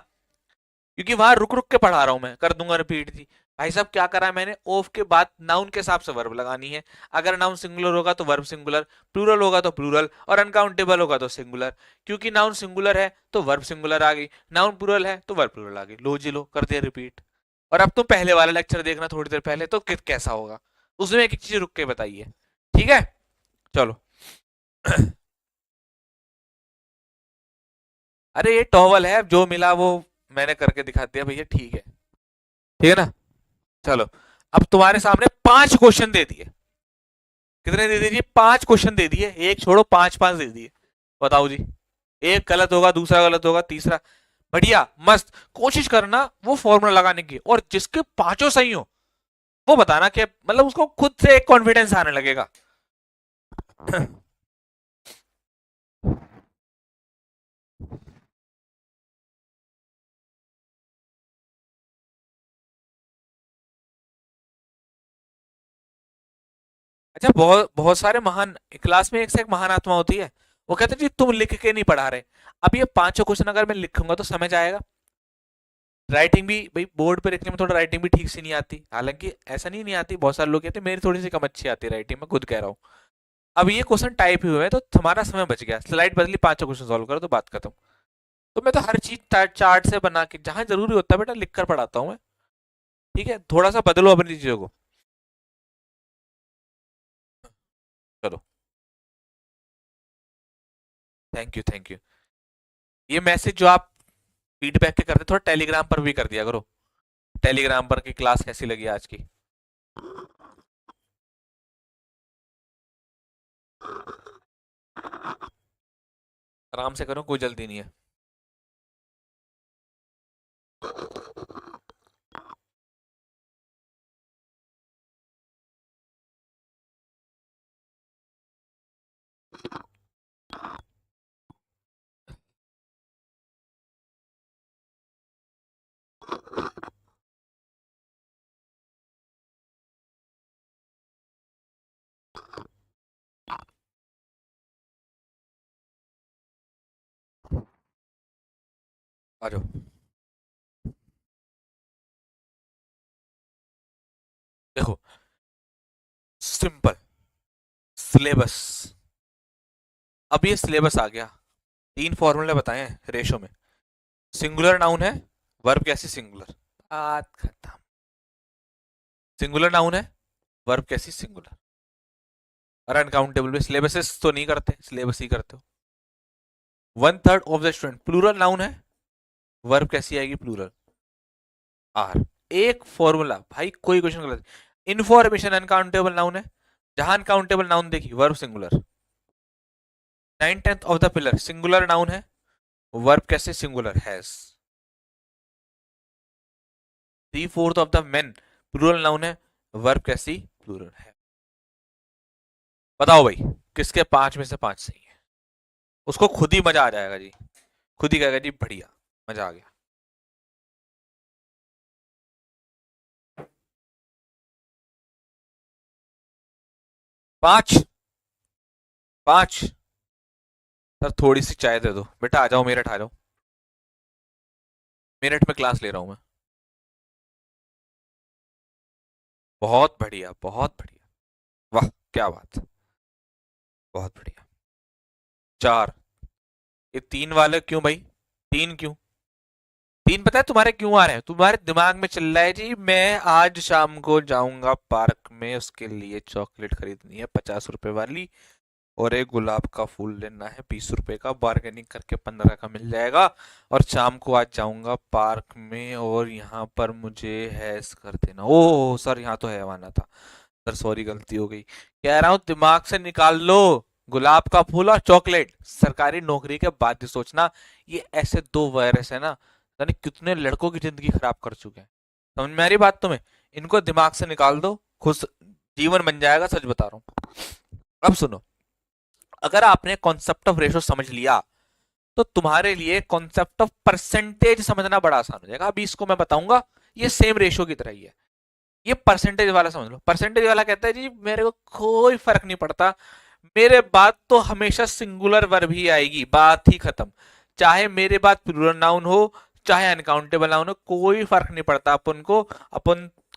क्योंकि वहां रुक रुक के पढ़ा रहा हूं मैं। कर दूंगा रिपीट जी। भाई साहब क्या करा है मैंने? ऑफ के बाद नाउन के हिसाब से वर्ब लगानी है। अगर नाउन सिंगुलर होगा तो वर्ब सिंगुलर, प्लूरल होगा तो प्लूरल, और अनकाउंटेबल होगा तो सिंगुलर। क्योंकि नाउन सिंगुलर है तो वर्ब सिंगुलर आ गई, नाउन प्लूरल है तो वर्ब प्लूरल आ गई। लो जी लो, कर दिया रिपीट। और अब तुम पहले वाला लेक्चर देखना थोड़ी देर पहले, तो कैसा होगा, उसमें एक चीज रुक के बताइए। ठीक है, चलो। अरे ये टॉवल है, जो मिला वो मैंने करके दिखा दिया भैया, ठीक है, ठीक है ना। चलो, अब तुम्हारे सामने 5 क्वेश्चन दे दिए। कितने दे दीजिए? 5 क्वेश्चन दे दिए, एक छोड़ो, पांच पांच दे दिए। बताओ जी, एक गलत होगा, दूसरा गलत होगा, तीसरा। बढ़िया, मस्त। कोशिश करना वो फॉर्मूला लगाने की, और जिसके पांचों सही हो वो बताना कि मतलब उसको खुद से एक कॉन्फिडेंस आने लगेगा। अच्छा, बहुत बहुत सारे महान क्लास में एक से एक महान आत्मा होती है। वो कहते हैं जी तुम लिख के नहीं पढ़ा रहे। अब ये पांचों क्वेश्चन अगर मैं लिखूंगा तो समझ आएगा। राइटिंग भी भाई, बोर्ड पे लिखने में थोड़ा राइटिंग भी ठीक से नहीं आती, हालांकि ऐसा नहीं आती, बहुत सारे लोग कहते हैं मेरी थोड़ी सी कम अच्छी आती है राइटिंग, मैं खुद कह रहा हूँ। अब ये क्वेश्चन टाइप हुए हैं तो तुम्हारा समय बच गया, स्लाइड बदली, पांचों क्वेश्चन सॉल्व करो तो बात खत्म। तो मैं तो हर चीज चार्ट से बना के, जहां जरूरी होता है बेटा लिख कर पढ़ाता हूँ मैं। ठीक है, थोड़ा सा बदलो अपनी चीजों को। चलो, थैंक यू थैंक यू। ये मैसेज जो आप फीडबैक के करते, थोड़ा टेलीग्राम पर भी कर दिया करो। टेलीग्राम पर की क्लास कैसी लगी आज की? आराम से करो, कोई जल्दी नहीं है। आ जाओ। देखो, सिंपल सिलेबस। अब ये सिलेबस आ गया। 3 फॉर्मूले बताए हैं रेशो में। सिंगुलर नाउन है, वर्ब कैसी सिंगुलर, बात खत्म। सिंगुलर नाउन है, वर्ब कैसी सिंगुलर। और अनकाउंटेबल में सिलेबसेस तो नहीं करते, सिलेबस ही करते हो। 1/3 of the student, plural noun है, वर्ब कैसी आएगी प्लूरल, आर। एक फॉर्मूला भाई, कोई क्वेश्चन गलत। इन्फॉर्मेशन अनकाउंटेबल नाउन है, जहां अनकाउंटेबल नाउन देखी verb singular. 9/10 of the pillar, singular noun है, वर्ब कैसे singular, has. 3/4 of the men, plural noun है, वर्ब कैसी प्लूरल है। बताओ भाई, किसके 5 में से 5 सही है? उसको खुद ही मजा आ जाएगा जी, खुद ही कहेगा जी बढ़िया, मजा आ गया। 5 5। सर थोड़ी सी चाय दे दो बेटा, आ जाओ मेरठ आ जाओ, मेरठ में क्लास ले रहा हूँ मैं। बहुत बढ़िया बहुत बढ़िया, वाह क्या बात, बहुत बढ़िया। 4। ये 3 वाले क्यों भाई? 3 क्यों? 3 पता है तुम्हारे क्यों आ रहे हैं? तुम्हारे दिमाग में चल रहा है जी मैं आज शाम को जाऊंगा पार्क में, उसके लिए चॉकलेट खरीदनी है 50 रुपए वाली, और एक गुलाब का फूल लेना है 20 रुपए का, बार्गेनिंग करके 15 का मिल जाएगा। और शाम को आज जाऊंगा पार्क में, और यहाँ पर मुझे हैस कर देना। ओह सर, यहाँ तो हैवाना था सर, सॉरी गलती हो गई। कह रहा हूँ दिमाग से निकाल लो, गुलाब का फूल और चॉकलेट। सरकारी नौकरी के बाद ही सोचना। ये ऐसे 2 वायरस है ना, यानी कितने लड़कों की जिंदगी खराब कर चुके हैं। समझ में आ रही बात तुम्हें? इनको दिमाग से निकाल दो, खुद जीवन बन जाएगा, सच बता रहा हूँ। अब सुनो, अगर आपने कॉन्सेप्ट ऑफ रेशो समझ लिया तो तुम्हारे लिए कॉन्सेप्ट ऑफ परसेंटेज समझना बड़ा आसान हो जाएगा। अभी इसको मैं बताऊंगा, ये सेम रेशो की तरह ही है। ये परसेंटेज वाला समझ लो। परसेंटेज वाला कहता है जी मेरे को कोई फर्क नहीं पड़ता, मेरे बाद तो हमेशा सिंगुलर वर्ब ही आएगी, बात ही खत्म। चाहे मेरे बाद प्लूरल नाउन हो, चाहे अनकाउंटेबल नाउन हो, कोई फर्क नहीं पड़ता। अपन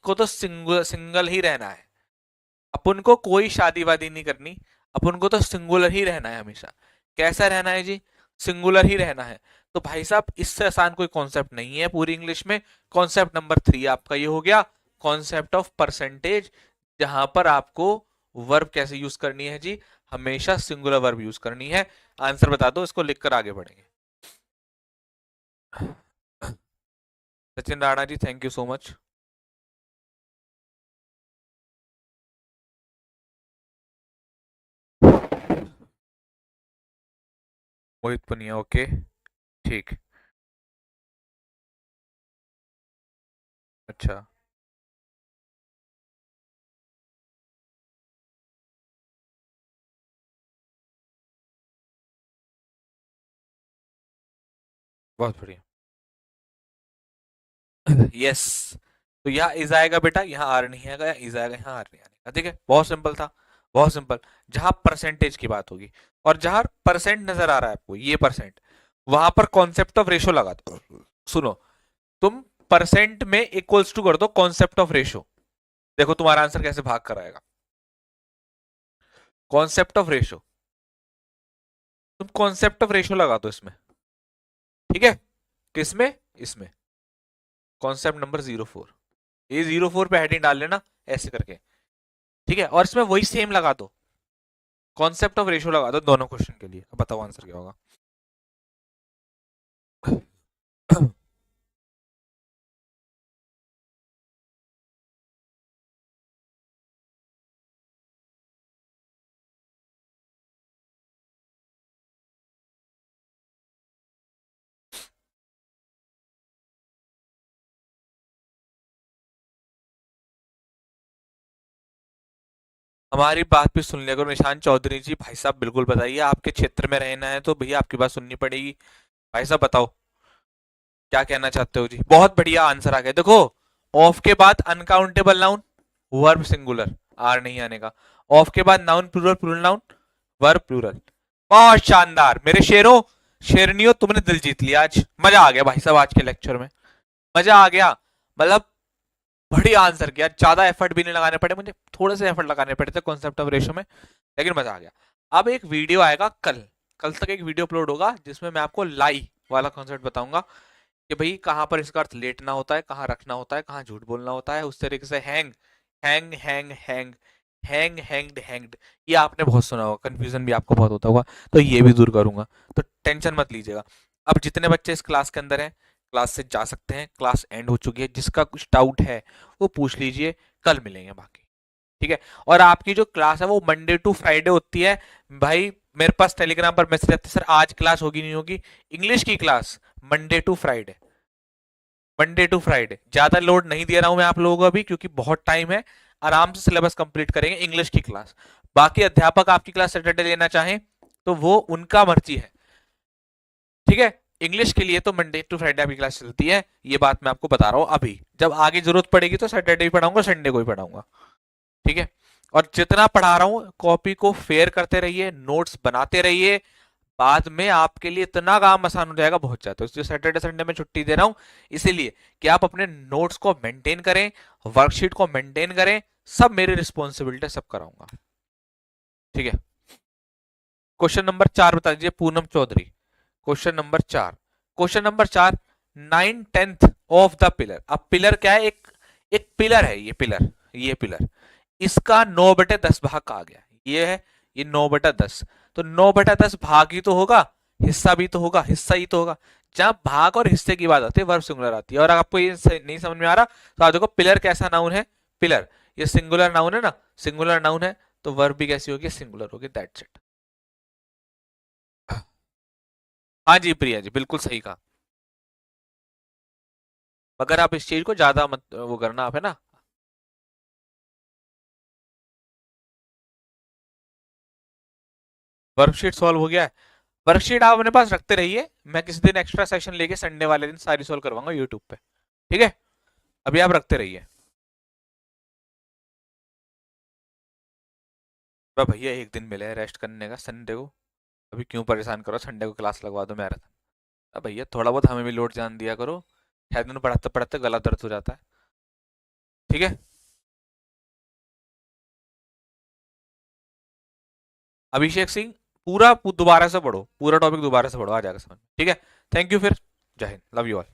को तो सिंगल सिंगल ही रहना है। अपन को कोई शादी वादी नहीं करनी, अपन को तो सिंगुलर ही रहना है हमेशा। कैसा रहना है जी? सिंगुलर ही रहना है। तो भाई साहब, इससे आसान कोई कॉन्सेप्ट नहीं है पूरी इंग्लिश में। कॉन्सेप्ट नंबर 3 आपका ये हो गया, कॉन्सेप्ट ऑफ परसेंटेज, जहां पर आपको वर्ब कैसे यूज करनी है जी, हमेशा सिंगुलर वर्ब यूज करनी है। आंसर बता दो, इसको लिखकर आगे बढ़ेंगे। Sachin Rana ji, thank you so much. Mohit Punia, okay, ठीक। अच्छा, बहुत बढ़िया। यस। तो यहाँ इज आएगा बेटा, यहाँ आर नहीं आएगा, यहाँ इज आएगा, यहाँ आर नहीं आएगा। ठीक है, बहुत सिंपल था, बहुत सिंपल। जहां परसेंटेज की बात होगी और जहां परसेंट नजर आ रहा है आपको, ये परसेंट, वहां पर कॉन्सेप्ट ऑफ रेशो लगा दो। सुनो, तुम परसेंट में इक्वल्स टू कर दो कॉन्सेप्ट ऑफ रेशो, देखो तुम्हारा आंसर कैसे भाग कर आएगा। कॉन्सेप्ट ऑफ रेशो, तुम कॉन्सेप्ट ऑफ रेशो लगा दो इसमें। ठीक है, किसमें, इसमें, कॉन्सेप्ट नंबर 04, ये 04 पे हेडिंग डाल लेना ऐसे करके। ठीक है, और इसमें वही सेम लगा दो, कॉन्सेप्ट ऑफ रेशो लगा दो दोनों क्वेश्चन के लिए। अब बताओ आंसर क्या होगा। हमारी बात भी सुन लिया करो निशान चौधरी जी, भाई साहब बिल्कुल बताइए, आपके क्षेत्र में रहना है तो भैया आपकी बात सुननी पड़ेगी। भाई साहब बताओ क्या कहना चाहते हो जी। बहुत बढ़िया आंसर आ गया, देखो ऑफ के बाद uncountable noun, verb singular, are नहीं आने का। ऑफ के बाद noun plural, plural noun, verb plural. बहुत शानदार मेरे शेरों, शेरनियों, तुमने दिल जीत लिया आज, मजा आ गया भाई साहब आज के लेक्चर में, मजा आ गया। मतलब बढ़िया आंसर किया, ज्यादा एफर्ट भी नहीं लगाने पड़े मुझे, थोड़े से एफर्ट लगाने पड़े थे कॉन्सेप्ट ऑफ रेशो में, लेकिन मजा आ गया। अब एक वीडियो आएगा कल, कल तक एक वीडियो अपलोड होगा जिसमें मैं आपको लाई वाला कॉन्सेप्ट बताऊंगा कि भाई कहां पर इसका अर्थ लेटना होता है, कहां रखना होता है, कहां झूठ बोलना होता है, उस तरीके से hang, hang hang hang, hang hanged hanged, ये आपने बहुत सुना होगा, कंफ्यूजन भी आपको बहुत होता होगा, तो ये भी दूर करूंगा, तो टेंशन मत लीजिएगा। अब जितने बच्चे इस क्लास के अंदर हैं, क्लास से जा सकते हैं, क्लास एंड हो चुकी है, जिसका कुछ डाउट है वो पूछ लीजिए, कल मिलेंगे बाकी। ठीक है, और आपकी जो क्लास है वो मंडे टू फ्राइडे होती है भाई। मेरे पास टेलीग्राम पर मैसेज आते सर आज क्लास होगी नहीं होगी, इंग्लिश की class Monday to Friday, Monday to Friday, ज्यादा लोड नहीं दे रहा हूं मैं आप लोगों को अभी क्योंकि बहुत टाइम है, आराम से सिलेबस कंप्लीट करेंगे इंग्लिश की क्लास। बाकी अध्यापक आपकी क्लास सैटरडे लेना चाहें तो वो उनका मर्जी है। ठीक है, इंग्लिश के लिए तो मंडे टू फ्राइडे आपकी क्लास चलती है, ये बात मैं आपको बता रहा हूं अभी, जब आगे जरूरत पड़ेगी तो सैटरडे भी पढ़ाऊंगा, संडे को भी पढ़ाऊंगा। ठीक है, और जितना पढ़ा रहा हूं कॉपी को फेयर करते रहिए, नोट्स बनाते रहिए, बाद में आपके लिए इतना काम आसान हो जाएगा, बहुत ज्यादा। इसलिए सैटरडे संडे में छुट्टी दे रहा हूं, इसीलिए कि आप अपने नोट्स को मेंटेन करें, वर्कशीट को मेंटेन करें, सब मेरी रिस्पॉन्सिबिलिटी, सब कराऊंगा। ठीक है, क्वेश्चन नंबर 4 बता दीजिए Poonam Chaudhary. Question number 4, question number 4, 9/10 of the pillar. अब पिलर क्या है, एक एक पिलर है, ये पिलर, ये पिलर, इसका 9/10 भाग कहा गया, ये है, ये 9/10, तो 9/10 भाग ही तो होगा, हिस्सा भी तो होगा, हिस्सा ही तो होगा। जहां भाग और हिस्से की बात आती है वर्ब सिंगुलर आती है। और आपको ये नहीं समझ में आ रहा तो आप देखो पिलर कैसा नाउन है, पिलर ये सिंगुलर नाउन है ना, सिंगुलर नाउन है तो वर्ब भी कैसी होगी, सिंगुलर होगी, दैट्स इट। हाँ जी प्रिया जी, बिल्कुल सही कहा, मगर आप इस चीज को ज्यादा मत वो करना आप, है ना। वर्कशीट सॉल्व हो गया है, वर्कशीट आप अपने पास रखते रहिए, मैं किसी दिन एक्स्ट्रा सेशन लेके संडे वाले दिन सारी सॉल्व करवाऊंगा यूट्यूब पे। ठीक है, अभी आप रखते रहिए। तो भैया एक दिन मिले रेस्ट करने का, संडे को, अभी क्यों परेशान करो, संडे को क्लास लगवा दो मैराथन। अब भैया थोड़ा बहुत हमें भी लोड जान दिया करो, है दिन पढ़ाते पढ़ाते गला दर्द हो जाता है। ठीक है, अभिषेक सिंह, पूरा दोबारा से पढ़ो, पूरा टॉपिक दोबारा से पढ़ो, आ जाएगा समझ में। ठीक है, थैंक यू फिर, जय हिंद, लव यू ऑल।